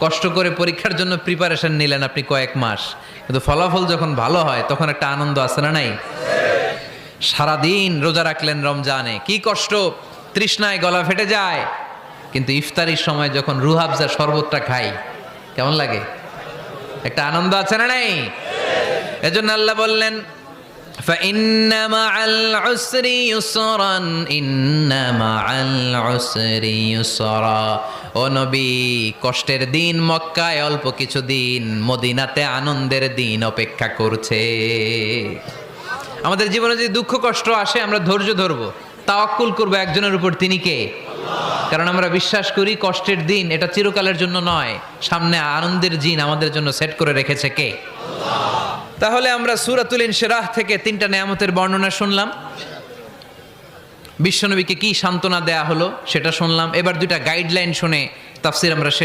কষ্ট করে পরীক্ষার জন্য প্রিপারেশন নিলেন আপনি কয়েক মাস, কিন্তু ফলাফল যখন ভালো হয় তখন একটা আনন্দ আছে না নাই? সারাদিন রোজা রাখলেন রমজানে, কি কষ্ট, তৃষ্ণায় গলা ফেটে যায়, কিন্তু ইফতারির সময় যখন রুহাবজা শরবতটা খাই কেমন লাগে? একটা আনন্দ আছে না নাই? এজন্য আল্লাহ বললেন فإن مع العسر يسرا إن مع العسر يسرا। ও নবী, কষ্টের দিন মক্কায় অল্প কিছু দিন, মদিনাতে আনন্দের দিন অপেক্ষা করছে। আমাদের জীবনে যদি দুঃখ কষ্ট আসে আমরা ধৈর্য ধরবো, তাওয়াক্কুল করবো একজনের উপর, তিনি কে? কারণ আমরা বিশ্বাস করি কষ্টের দিন এটা চিরকালের জন্য নয়, সামনে আনন্দের দিন আমাদের জন্য সেট করে রেখেছে কে? তাহলে আমরা সূরাতুল ইনশিরাহ থেকে 3টা নেয়ামতের বর্ণনা শুনলাম, বিশ্বনবীকে কি সান্ত্বনা দেয়া হলো সেটা শুনলাম। এবার 2টা গাইডলাইন শুনে তাফসীর আমরা